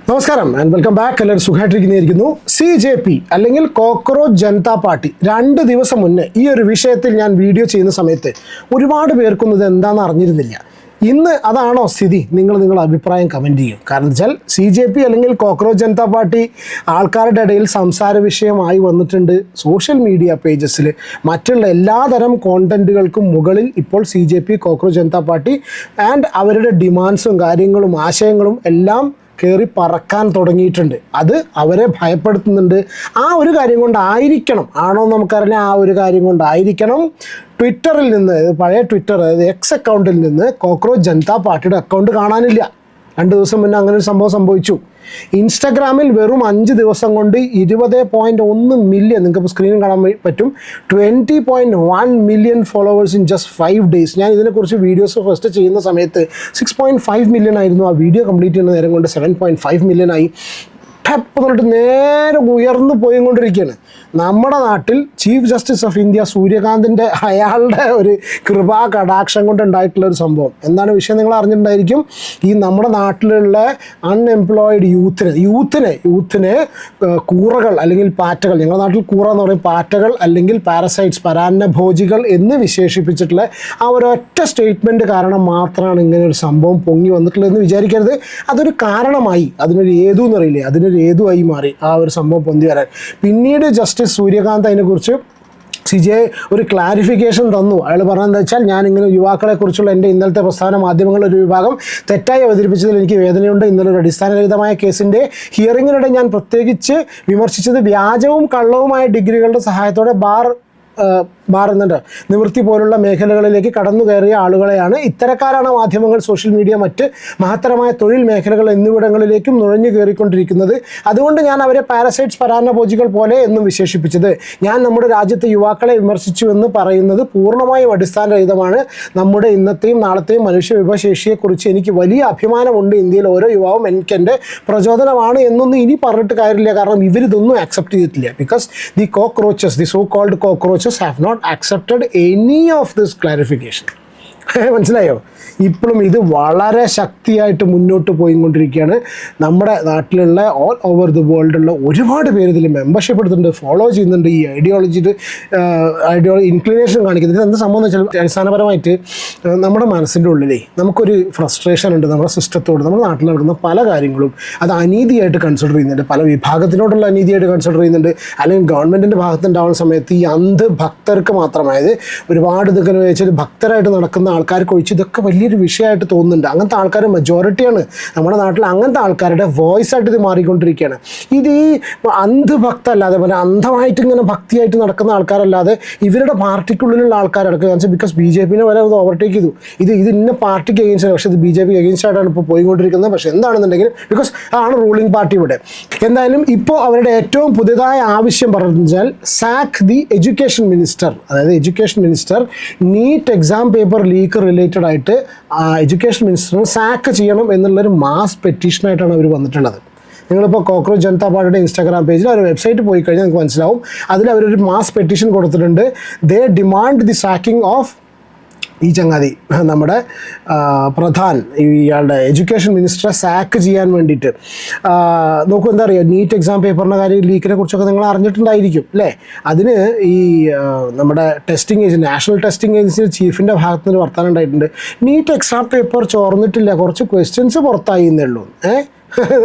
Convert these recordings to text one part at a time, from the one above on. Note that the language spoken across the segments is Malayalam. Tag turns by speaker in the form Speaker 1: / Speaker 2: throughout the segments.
Speaker 1: നമസ്കാരം ആൻഡ് വെൽക്കം ബാക്ക്. എല്ലാവരും സുഖമായിട്ടിരിക്കുന്നതായിരിക്കുന്നു. CJP അല്ലെങ്കിൽ കോക്രോച്ച് ജനതാ പാർട്ടി 2 ദിവസം മുന്നേ ഈ ഒരു വിഷയത്തിൽ ഞാൻ വീഡിയോ ചെയ്യുന്ന സമയത്ത് ഒരുപാട് പേർക്കൊന്നും ഇത് എന്താണെന്ന് അറിഞ്ഞിരുന്നില്ല. ഇന്ന് അതാണോ സ്ഥിതി? നിങ്ങളുടെ അഭിപ്രായം കമൻറ്റ് ചെയ്യും. കാരണം വെച്ചാൽ CJP അല്ലെങ്കിൽ കോക്രോച്ച് ജനതാ പാർട്ടി ആൾക്കാരുടെ ഇടയിൽ സംസാര വിഷയമായി വന്നിട്ടുണ്ട്. സോഷ്യൽ മീഡിയ പേജസിൽ മറ്റുള്ള എല്ലാതരം കോണ്ടൻറ്റുകൾക്കും മുകളിൽ ഇപ്പോൾ CJP cockroach Janata party and അവരുടെ ഡിമാൻഡ്സും കാര്യങ്ങളും ആശയങ്ങളും എല്ലാം കയറി പറക്കാൻ തുടങ്ങിയിട്ടുണ്ട്. അത് അവരെ ഭയപ്പെടുത്തുന്നുണ്ട്. ആ ഒരു കാര്യം കൊണ്ടായിരിക്കണം, ആണോ നമുക്കറിയില്ല, ആ ഒരു കാര്യം കൊണ്ടായിരിക്കണം ട്വിറ്ററിൽ നിന്ന്, പഴയ ട്വിറ്റർ അതായത് എക്സ് അക്കൗണ്ടിൽ നിന്ന് കോക്രോച്ച് ജനതാ പാർട്ടിയുടെ അക്കൗണ്ട് കാണാനില്ല. 2 ദിവസം മുന്നേ അങ്ങനെ ഒരു സംഭവം സംഭവിച്ചു. ഇൻസ്റ്റഗ്രാമിൽ വെറും 5 ദിവസം കൊണ്ട് 20.1 മില്യൺ, നിങ്ങൾക്ക് സ്ക്രീനിൽ കാണാൻ പറ്റും, 20.1 million followers in just 5 days. ഞാൻ ഇതിനെക്കുറിച്ച് വീഡിയോസ് ഫസ്റ്റ് ചെയ്യുന്ന സമയത്ത് 6.5 മില്യൺ ആയിരുന്നു. ആ വീഡിയോ കംപ്ലീറ്റ് ചെയ്യുന്ന നേരം കൊണ്ട് 7.5 മില്യൺ ആയി. ടെപ്പ് എന്നിട്ട് നേരെ ഉയർന്നു പോയിക്കൊണ്ടിരിക്കുകയാണ്. നമ്മുടെ നാട്ടിൽ ചീഫ് ജസ്റ്റിസ് ഓഫ് ഇന്ത്യ സൂര്യകാന്തിൻ്റെ അയാളുടെ ഒരു കൃപാ കടാക്ഷം കൊണ്ടുണ്ടായിട്ടുള്ള ഒരു സംഭവം. എന്താണ് വിഷയം നിങ്ങൾ അറിഞ്ഞിട്ടുണ്ടായിരിക്കും. ഈ നമ്മുടെ നാട്ടിലുള്ള അൺഎംപ്ലോയിഡ് യൂത്തിനെ കൂറകൾ അല്ലെങ്കിൽ പാറ്റകൾ, ഞങ്ങളുടെ നാട്ടിൽ കൂറ എന്ന് പറയും, പാറ്റകൾ അല്ലെങ്കിൽ പാരസൈറ്റ്സ്, പരാന്നഭോജികൾ എന്ന് വിശേഷിപ്പിച്ചിട്ടുള്ള ആ ഒരൊറ്റ സ്റ്റേറ്റ്മെൻറ്റ് കാരണം മാത്രമാണ് ഇങ്ങനെ ഒരു സംഭവം പൊങ്ങി വന്നിട്ടുള്ളതെന്ന് വിചാരിക്കരുത്. അതൊരു കാരണമായി, അതിനൊരു ഏതു എന്നറിയില്ലേ, അതിനൊരു ഏതുമായി മാറി ആ ഒരു സംഭവം പൊന്തി വരാൻ. പിന്നീട് ജസ്റ്റിസ് സൂര്യകാന്ത് അതിനെക്കുറിച്ച് CJI ഒരു ക്ലാരിഫിക്കേഷൻ തന്നു. അയാൾ പറഞ്ഞതെന്ന് വെച്ചാൽ, ഞാനിങ്ങനെ യുവാക്കളെക്കുറിച്ചുള്ള എൻ്റെ ഇന്നലത്തെ പ്രസ്ഥാന മാധ്യമങ്ങളുടെ ഒരു വിഭാഗം തെറ്റായി അവതരിപ്പിച്ചതിൽ എനിക്ക് വേദനയുണ്ട്. ഇന്നലെ ഒരു അടിസ്ഥാനരഹിതമായ കേസിൻ്റെ ഹിയറിങ്ങിനിടെ ഞാൻ പ്രത്യേകിച്ച് വിമർശിച്ചത് വ്യാജവും കള്ളവുമായ ഡിഗ്രികളുടെ സഹായത്തോടെ ബാർ എന്നുണ്ട് നിവൃത്തി പോലുള്ള മേഖലകളിലേക്ക് കടന്നു കയറിയ ആളുകളെയാണ്. ഇത്തരക്കാരാണ് മാധ്യമങ്ങൾ, സോഷ്യൽ മീഡിയ, മറ്റ് മഹത്തരമായ തൊഴിൽ മേഖലകൾ എന്നിവിടങ്ങളിലേക്കും നുഴഞ്ഞു കയറിക്കൊണ്ടിരിക്കുന്നത്. അതുകൊണ്ട് ഞാൻ അവരെ പാരസൈറ്റ്സ്, പരാന്നഭോജികൾ പോലെ എന്നും വിശേഷിപ്പിച്ചത്. ഞാൻ നമ്മുടെ രാജ്യത്തെ യുവാക്കളെ വിമർശിച്ചു എന്ന് പറയുന്നത് പൂർണ്ണമായും അടിസ്ഥാനരഹിതമാണ്. നമ്മുടെ ഇന്നത്തെയും നാളത്തെയും മനുഷ്യ വിഭവശേഷിയെക്കുറിച്ച് എനിക്ക് വലിയ അഭിമാനമുണ്ട്. ഇന്ത്യയിൽ ഓരോ യുവാവും എനിക്കെൻ്റെ പ്രചോദനമാണ് എന്നൊന്നും ഇനി പറഞ്ഞിട്ട് കാര്യമില്ല. കാരണം ഇവരിതൊന്നും ആക്സെപ്റ്റ് ചെയ്തിട്ടില്ല. Because the cockroaches, the so called cockroaches have not accepted any of this clarification. മനസ്സിലായോ? ഇപ്പോഴും ഇത് വളരെ ശക്തിയായിട്ട് മുന്നോട്ട് പോയിക്കൊണ്ടിരിക്കുകയാണ്. നമ്മുടെ നാട്ടിലുള്ള ഓൾ ഓവർ ദി വേൾഡുള്ള ഒരുപാട് പേര് ഇതിൽ മെമ്പർഷിപ്പ് എടുത്തിട്ടുണ്ട്, ഫോളോ ചെയ്യുന്നുണ്ട്. ഈ ഐഡിയോളജി ഇൻക്ലിനേഷൻ കാണിക്കുന്നത് എന്ത് സംഭവം എന്ന് വെച്ചാൽ, അടിസ്ഥാനപരമായിട്ട് നമ്മുടെ മനസ്സിൻ്റെ ഉള്ളിലേ നമുക്കൊരു ഫ്രസ്ട്രേഷൻ ഉണ്ട് നമ്മുടെ സിസ്റ്റത്തോട്. നമ്മുടെ നാട്ടിൽ നടക്കുന്ന പല കാര്യങ്ങളും അത് അനീതിയായിട്ട് കൺസിഡർ ചെയ്യുന്നുണ്ട്, പല വിഭാഗത്തിനോടുള്ള അനീതിയായിട്ട് കൺസിഡർ ചെയ്യുന്നുണ്ട്. അല്ലെങ്കിൽ ഗവൺമെൻറ്റിൻ്റെ ഭാഗത്തുണ്ടാവുന്ന സമയത്ത് ഈ അന്ധഭക്തർക്ക് മാത്രമായത് ഒരുപാട് ഇതൊക്കെ വെച്ചാൽ ഭക്തരായിട്ട് നടക്കുന്ന ആൾക്കാർക്ക് ഒഴിച്ച് ഇതൊക്കെ വലിയൊരു വിഷയമായിട്ട് തോന്നുന്നുണ്ട്. അങ്ങനത്തെ ആൾക്കാർ മെജോറിറ്റിയാണ് നമ്മുടെ നാട്ടിൽ. അങ്ങനത്തെ ആൾക്കാരുടെ വോയിസ് ആയിട്ട് ഇത് മാറിക്കൊണ്ടിരിക്കുകയാണ്. ഇത് ഈ അന്ധഭക്ത അല്ലാതെ പോലെ അന്ധമായിട്ട് ഇങ്ങനെ ഭക്തിയായിട്ട് നടക്കുന്ന ആൾക്കാരല്ലാതെ ഇവരുടെ പാർട്ടിക്കുള്ളിലുള്ള ആൾക്കാരടക്കുക. ബിക്കോസ് BJP വരെ അത് ഓവർടേക്ക് ചെയ്തു. ഇത് ഇന്ന പാർട്ടിക്ക് എഗെയിൻസ്റ്റ്, പക്ഷേ ഇത് BJP എഗെയിൻസ്റ്റ് ആയിട്ടാണ് ഇപ്പോൾ പോയിക്കൊണ്ടിരിക്കുന്നത്. പക്ഷേ എന്താണെന്നുണ്ടെങ്കിൽ ബിക്കോസ് ആണ് റൂളിംഗ് പാർട്ടി ഇവിടെ. എന്തായാലും ഇപ്പോൾ അവരുടെ ഏറ്റവും പുതിയതായ ആവശ്യം പറഞ്ഞു വെച്ചാൽ, സാക്ക് ദി എഡ്യൂക്കേഷൻ മിനിസ്റ്റർ. അതായത് education minister NEET exam paper leak related ആയിട്ട് എഡ്യൂക്കേഷൻ മിനിസ്റ്ററിനെ സാക്ക് ചെയ്യണം എന്നുള്ളൊരു മാസ് പെറ്റീഷനായിട്ടാണ് അവർ വന്നിട്ടുള്ളത്. നിങ്ങളിപ്പോൾ കോക്രോച്ച് ജനതാ പാർട്ടിയുടെ ഇൻസ്റ്റാഗ്രാം പേജിൽ അവർ വെബ്സൈറ്റ് പോയി കഴിഞ്ഞാൽ നിങ്ങൾക്ക് മനസ്സിലാവും. അതിൽ അവരൊരു മാസ് പെറ്റീഷൻ കൊടുത്തിട്ടുണ്ട്. ദേ ഡിമാൻഡ് ദി സാക്കിംഗ് ഓഫ് ഈ ചങ്ങാതി, നമ്മുടെ പ്രധാൻ, ഇയാളുടെ എഡ്യൂക്കേഷൻ മിനിസ്റ്ററെ സാക്ക് ചെയ്യാൻ വേണ്ടിയിട്ട്. നോക്കൂ, എന്താ പറയുക, നീറ്റ് എക്സാം പേപ്പറിൻ്റെ കാര്യം, ലീക്കിനെ കുറിച്ചൊക്കെ നിങ്ങൾ അറിഞ്ഞിട്ടുണ്ടായിരിക്കും അല്ലേ? അതിന് ഈ നമ്മുടെ testing agency, national testing agency ചീഫിൻ്റെ ഭാഗത്ത് നിന്ന് വർത്താനം ഉണ്ടായിട്ടുണ്ട്. നീറ്റ് എക്സാം പേപ്പർ ചോർന്നിട്ടില്ല, കുറച്ച് ക്വസ്റ്റ്യൻസ് പുറത്തായി എന്നേ ഉള്ളൂ.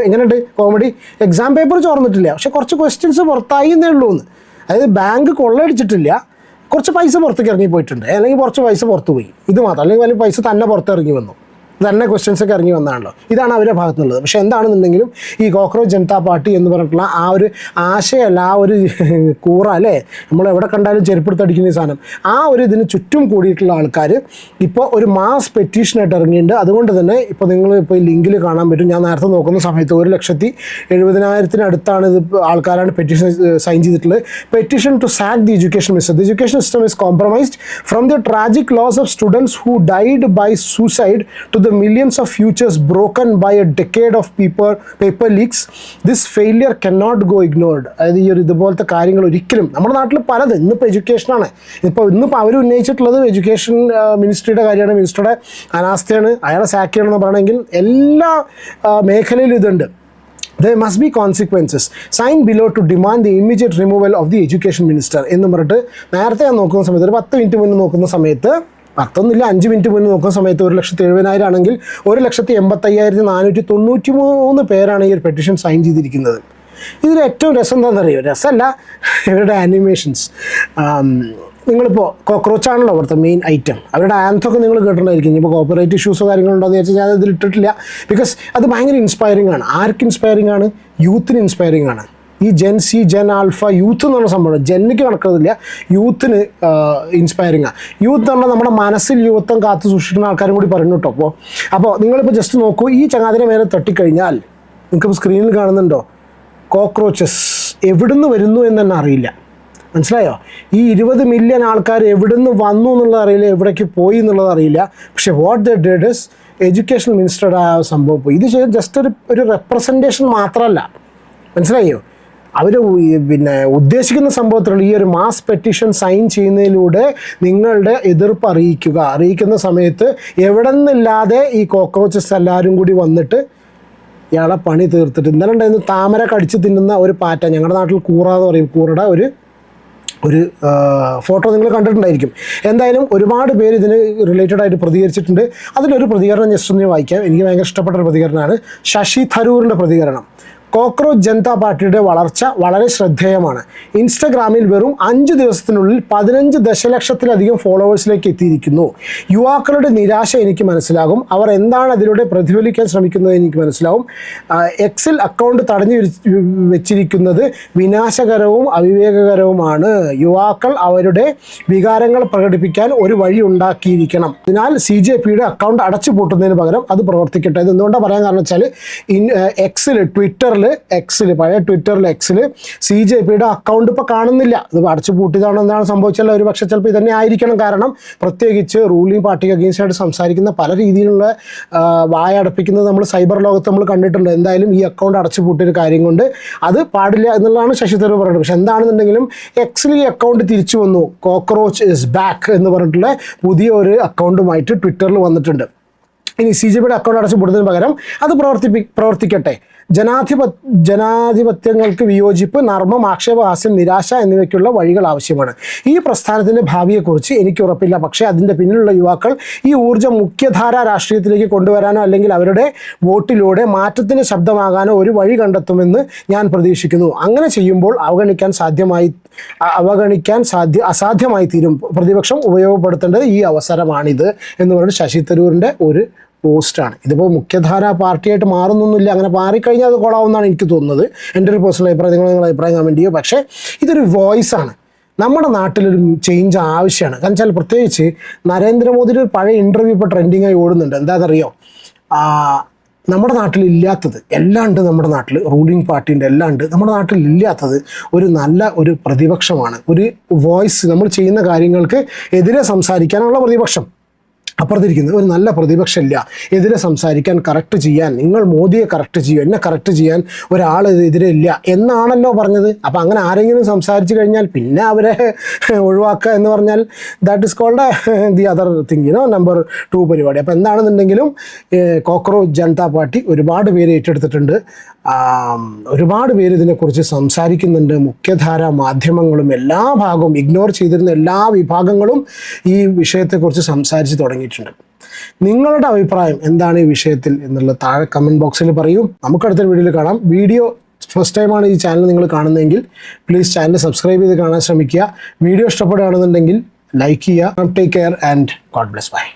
Speaker 1: എങ്ങനെയുണ്ട് കോമഡി? എക്സാം പേപ്പർ ചോർന്നിട്ടില്ല, പക്ഷെ കുറച്ച് ക്വസ്റ്റ്യൻസ് പുറത്തായി എന്നേ ഉള്ളൂ എന്ന്. അതായത് ബാങ്ക് കൊള്ളയടിച്ചിട്ടില്ല, കുറച്ച് പൈസ പുറത്തേക്ക് ഇറങ്ങി പോയിട്ടുണ്ട്, അല്ലെങ്കിൽ കുറച്ച് പൈസ പുറത്തു പോയി, ഇത് മാത്രം. അല്ലെങ്കിൽ വലിയ പൈസ തന്നെ പുറത്തിറങ്ങി വന്നു, തന്നെ ക്വസ്റ്റ്യൻസൊക്കെ ഇറങ്ങി വന്നാണല്ലോ. ഇതാണ് അവരുടെ ഭാഗത്തുനിന്നുള്ളത്. പക്ഷേ എന്താണെന്നുണ്ടെങ്കിലും ഈ കോക്രോച്ച് ജനതാ പാർട്ടി എന്ന് പറഞ്ഞിട്ടുള്ള ആ ഒരു ആശയമല്ല, ആ ഒരു കൂറ അല്ലേ, നമ്മൾ എവിടെ കണ്ടാലും ചെരുപ്പെടുത്തടിക്കുന്ന ഈ സാധനം, ആ ഒരു ഇതിന് ചുറ്റും കൂടിയിട്ടുള്ള ആൾക്കാർ ഇപ്പോൾ ഒരു മാസ് പെറ്റീഷനായിട്ട് ഇറങ്ങിയിട്ടുണ്ട്. അതുകൊണ്ട് തന്നെ ഇപ്പോൾ നിങ്ങൾ ഇപ്പോൾ ഈ ലിങ്കിൽ കാണാൻ പറ്റും. ഞാൻ നേരത്തെ നോക്കുന്ന സമയത്ത് 1,70,000 ഇത് ആൾക്കാരാണ് പെറ്റീഷൻ സൈൻ ചെയ്തിട്ടുള്ളത്. Petition to sack the education minister. The education system is compromised from the tragic loss of students who died by suicide to the millions of futures broken by a decade of paper leaks. This failure cannot go ignored. അതായത് ഈ ഒരു ഇതുപോലത്തെ കാര്യങ്ങൾ ഒരിക്കലും നമ്മുടെ നാട്ടിൽ പലത്, ഇന്നിപ്പോൾ എഡ്യൂക്കേഷനാണ്, ഇന്നിപ്പോൾ അവർ ഉന്നയിച്ചിട്ടുള്ളത് എഡ്യൂക്കേഷൻ മിനിസ്ട്രിയുടെ കാര്യമാണ്, മിനിസ്റ്ററുടെ അനാസ്ഥയാണ്, അയാളെ സാക്ക് ചെയ്യണമെന്ന് പറയണമെങ്കിൽ എല്ലാ മേഖലയിലും ഇതുണ്ട്. There must be consequences. Sign below to demand the immediate removal of the education minister. എന്ന് പറഞ്ഞിട്ട് നേരത്തെ ഞാൻ നോക്കുന്ന സമയത്ത് ഒരു 10 മിനിറ്റ് മുന്നേ നോക്കുന്ന സമയത്ത് 5 മിനിറ്റ് മുന്നേ നോക്കുന്ന സമയത്ത് 1,70,000 ആണെങ്കിൽ 1,85,493 പേരാണ് ഈ ഒരു പെറ്റീഷൻ സൈൻ ചെയ്തിരിക്കുന്നത്. ഇതിൽ ഏറ്റവും രസം എന്താണെന്നറിയോ? രസമല്ല, ഇവരുടെ ആനിമേഷൻസ്. നിങ്ങളിപ്പോൾ കോക്രോച്ച് ആണല്ലോ അവിടുത്തെ മെയിൻ ഐറ്റം. അവരുടെ ആൻത്തൊക്കെ നിങ്ങൾ കേട്ടിട്ടുണ്ടായിരിക്കും. ഇപ്പോൾ കോപ്പറേറ്റ് ഇഷ്യൂസോ കാര്യങ്ങളുണ്ടോ എന്ന് വെച്ചാൽ ഞാൻ ഇതിൽ ഇട്ടിട്ടില്ല. ബിക്കോസ് അത് ഭയങ്കര ഇൻസ്പയറിംഗ് ആണ്. ആർക്ക് ഇൻസ്പയറിംഗ് ആണ്? യൂത്തിന് ഇൻസ്പയറിംഗ് ആണ്. ഈ Gen Z, Gen Alpha, youth എന്ന് പറഞ്ഞ സംഭവം ജെന്നിക്ക് നടക്കുന്നില്ല, യൂത്തിന് ഇൻസ്പയറിംഗ് ആണ്. യൂത്ത് എന്ന് പറഞ്ഞാൽ നമ്മുടെ മനസ്സിൽ യുവത്വം കാത്തു സൂക്ഷിക്കുന്ന ആൾക്കാരും കൂടി പറഞ്ഞു കേട്ടോ. അപ്പോൾ നിങ്ങളിപ്പോൾ ജസ്റ്റ് നോക്കൂ, ഈ ചങ്ങാതിനെ മേലെ തട്ടിക്കഴിഞ്ഞാൽ നിങ്ങൾക്കിപ്പോൾ സ്ക്രീനിൽ കാണുന്നുണ്ടോ കോക്രോച്ചസ് എവിടുന്ന് വരുന്നു എന്ന് തന്നെ അറിയില്ല. മനസ്സിലായോ? ഈ 20 മില്യൺ ആൾക്കാർ എവിടുന്ന് വന്നു എന്നുള്ളത് അറിയില്ല, എവിടേക്ക് പോയി എന്നുള്ളത് അറിയില്ല. പക്ഷേ what the did is education മിനിസ്റ്ററുടെ ആ സംഭവം പോയി. ഇത് ജസ്റ്റ് ഒരു റെപ്രസെൻറ്റേഷൻ മാത്രമല്ല, മനസ്സിലായോ? അവർ ഉദ്ദേശിക്കുന്ന സംഭവത്തിലുള്ള ഈ ഒരു മാസ് പെറ്റീഷൻ സൈൻ ചെയ്യുന്നതിലൂടെ നിങ്ങളുടെ എതിർപ്പ് അറിയിക്കുന്ന സമയത്ത് എവിടെ നിന്നില്ലാതെ ഈ കോക്രോച്ചസ് എല്ലാവരും കൂടി വന്നിട്ട് ഇയാളെ പണി തീർത്തിട്ട്. ഇന്നലെ ഉണ്ടായിരുന്നു താമര കടിച്ച് തിന്നുന്ന ഒരു പാറ്റ, ഞങ്ങളുടെ നാട്ടിൽ കൂറ എന്ന് പറയും, കൂറയുടെ ഒരു ഫോട്ടോ നിങ്ങൾ കണ്ടിട്ടുണ്ടായിരിക്കും. എന്തായാലും ഒരുപാട് പേര് ഇതിന് റിലേറ്റഡ് ആയിട്ട് പ്രതികരിച്ചിട്ടുണ്ട്. അതിലൊരു പ്രതികരണം ജസ്റ്റ് ഒന്ന് വായിക്കാം. എനിക്ക് ഭയങ്കര ഇഷ്ടപ്പെട്ട ഒരു പ്രതികരണമാണ് ശശി തരൂരിൻ്റെ പ്രതികരണം. കോക്രോച്ച് ജനതാ പാർട്ടിയുടെ വളർച്ച വളരെ ശ്രദ്ധേയമാണ്. ഇൻസ്റ്റഗ്രാമിൽ വെറും 5 ദിവസത്തിനുള്ളിൽ 15 ദശലക്ഷത്തിലധികം ഫോളോവേഴ്സിലേക്ക് എത്തിയിരിക്കുന്നു. യുവാക്കളുടെ നിരാശ എനിക്ക് മനസ്സിലാകും. അവർ എന്താണ് അതിലൂടെ പ്രതിഫലിക്കാൻ ശ്രമിക്കുന്നത് എനിക്ക് മനസ്സിലാവും. എക്സിൽ അക്കൗണ്ട് തടഞ്ഞു വെച്ചിരിക്കുന്നത് വിനാശകരവും അവിവേകകരവുമാണ്. യുവാക്കൾ അവരുടെ വികാരങ്ങൾ പ്രകടിപ്പിക്കാൻ ഒരു വഴി ഉണ്ടാക്കിയിരിക്കണം. അതിനാൽ CJPയുടെ അക്കൗണ്ട് അടച്ചു പൂട്ടുന്നതിന് പകരം അത് പ്രവർത്തിക്കട്ടെ. ഇത് എന്തുകൊണ്ടാണ് പറയാൻ കാരണം വെച്ചാൽ പഴയ ട്വിറ്ററിൽ എക്സിൽ CJPയുടെ അക്കൗണ്ട് ഇപ്പോൾ കാണുന്നില്ല. ഇത് അടച്ചു പൂട്ടിയതാണോ എന്താണ് സംഭവിച്ചാൽ ഒരു പക്ഷേ ചിലപ്പോൾ ഇതന്നെ ആയിരിക്കണം. കാരണം പ്രത്യേകിച്ച് റൂളിംഗ് പാർട്ടിക്ക് അഗെയിൻസ്റ്റ് ആയിട്ട് സംസാരിക്കുന്ന പല രീതിയിലുള്ള വായ അടപ്പിക്കുന്നത് നമ്മൾ സൈബർ ലോകത്ത് നമ്മൾ കണ്ടിട്ടുണ്ട്. എന്തായാലും ഈ അക്കൗണ്ട് അടച്ചു പൂട്ടിയൊരു കാര്യം കൊണ്ട് അത് പാടില്ല എന്നുള്ളതാണ് ശശി തരൂർ പറയുന്നത്. പക്ഷെ എന്താണെന്നുണ്ടെങ്കിലും എക്സിൽ ഈ അക്കൗണ്ട് തിരിച്ചു വന്നു. കോക്രോച്ച് ഇസ് ബാക്ക് എന്ന് പറഞ്ഞിട്ടുള്ള പുതിയ ഒരു അക്കൗണ്ടുമായിട്ട് ട്വിറ്ററിൽ വന്നിട്ടുണ്ട്. ഇനി CJPയുടെ അക്കൗണ്ട് അടച്ചു പൂട്ടുന്നതിന് പകരം അത് പ്രവർത്തിക്കട്ടെ. ജനാധിപത്യങ്ങൾക്ക് വിയോജിപ്പ്, നർമ്മം, ആക്ഷേപഹാസ്യം, നിരാശ എന്നിവയ്ക്കുള്ള വഴികൾ ആവശ്യമാണ്. ഈ പ്രസ്ഥാനത്തിൻ്റെ ഭാവിയെക്കുറിച്ച് എനിക്ക് ഉറപ്പില്ല. പക്ഷേ അതിൻ്റെ പിന്നിലുള്ള യുവാക്കൾ ഈ ഊർജ്ജം മുഖ്യധാര രാഷ്ട്രീയത്തിലേക്ക് കൊണ്ടുവരാനോ അല്ലെങ്കിൽ അവരുടെ വോട്ടിലൂടെ മാറ്റത്തിന് ശബ്ദമാകാനോ ഒരു വഴി കണ്ടെത്തുമെന്ന് ഞാൻ പ്രതീക്ഷിക്കുന്നു. അങ്ങനെ ചെയ്യുമ്പോൾ അസാധ്യമായി തീരും. പ്രതിപക്ഷം ഉപയോഗപ്പെടുത്തേണ്ടത് ഈ അവസരമാണിത് എന്ന് പറഞ്ഞ് ശശി തരൂരിൻ്റെ ഒരു പോസ്റ്റാണ്. ഇതിപ്പോൾ മുഖ്യധാര പാർട്ടിയായിട്ട് മാറുന്നൊന്നുമില്ല. അങ്ങനെ മാറിക്കഴിഞ്ഞാൽ അത് കൊള്ളാവുന്നതാണ് എനിക്ക് തോന്നുന്നത്. എൻ്റെ ഒരു പേഴ്സണൽ അഭിപ്രായം. നിങ്ങളുടെ അഭിപ്രായം കമൻറ്റ് ചെയ്യുക. പക്ഷേ ഇതൊരു വോയിസാണ്. നമ്മുടെ നാട്ടിലൊരു ചേഞ്ച് ആവശ്യമാണ്. കാരണം വെച്ചാൽ പ്രത്യേകിച്ച് നരേന്ദ്രമോദിയുടെ ഒരു പഴയ ഇൻ്റർവ്യൂ ഇപ്പോൾ ട്രെൻഡിങ്ങായി ഓടുന്നുണ്ട്. എന്താണെന്നറിയോ? നമ്മുടെ നാട്ടിലില്ലാത്തത് എല്ലാം ഉണ്ട്. നമ്മുടെ നാട്ടിൽ റൂളിംഗ് പാർട്ടീൻ്റെ എല്ലാം ഉണ്ട്. നമ്മുടെ നാട്ടിലില്ലാത്തത് ഒരു പ്രതിപക്ഷമാണ്. ഒരു വോയിസ്, നമ്മൾ ചെയ്യുന്ന കാര്യങ്ങൾക്ക് എതിരെ സംസാരിക്കാനുള്ള പ്രതിപക്ഷം. അപ്പുറത്തിരിക്കുന്നത് ഒരു നല്ല പ്രതിപക്ഷമില്ല. എതിരെ സംസാരിക്കാൻ, കറക്റ്റ് ചെയ്യാൻ, നിങ്ങൾ മോദിയെ കറക്റ്റ് ചെയ്യും, എന്നെ കറക്റ്റ് ചെയ്യാൻ ഒരാൾ എതിരെ ഇല്ല എന്നാണല്ലോ പറഞ്ഞത്. അപ്പോൾ അങ്ങനെ ആരെങ്കിലും സംസാരിച്ച് കഴിഞ്ഞാൽ പിന്നെ അവരെ ഒഴിവാക്കുക എന്ന് പറഞ്ഞാൽ that is called the other thing, number 2 പരിപാടി. അപ്പോൾ എന്താണെന്നുണ്ടെങ്കിലും കോക്രോച്ച് ജനതാ പാർട്ടി ഒരുപാട് പേര് ഏറ്റെടുത്തിട്ടുണ്ട്. ഒരുപാട് പേര് ഇതിനെക്കുറിച്ച് സംസാരിക്കുന്നുണ്ട്. മുഖ്യധാര മാധ്യമങ്ങളും എല്ലാ ഭാഗവും ഇഗ്നോർ ചെയ്തിരുന്ന എല്ലാ വിഭാഗങ്ങളും ഈ വിഷയത്തെക്കുറിച്ച് സംസാരിച്ച് തുടങ്ങിയിട്ടുണ്ട്. നിങ്ങളുടെ അഭിപ്രായം എന്താണ് ഈ വിഷയത്തിൽ എന്നുള്ള താഴെ കമൻറ്റ് ബോക്സിൽ പറയൂ. നമുക്കടുത്തൊരു വീഡിയോയിൽ കാണാം. വീഡിയോ ഫസ്റ്റ് ടൈമാണ് ഈ ചാനൽ നിങ്ങൾ കാണുന്നതെങ്കിൽ പ്ലീസ് ചാനൽ സബ്സ്ക്രൈബ് ചെയ്ത് കാണാൻ ശ്രമിക്കുക. വീഡിയോ ഇഷ്ടപ്പെടുകയാണെന്നുണ്ടെങ്കിൽ ലൈക്ക് ചെയ്യുക. Take care and God bless. By.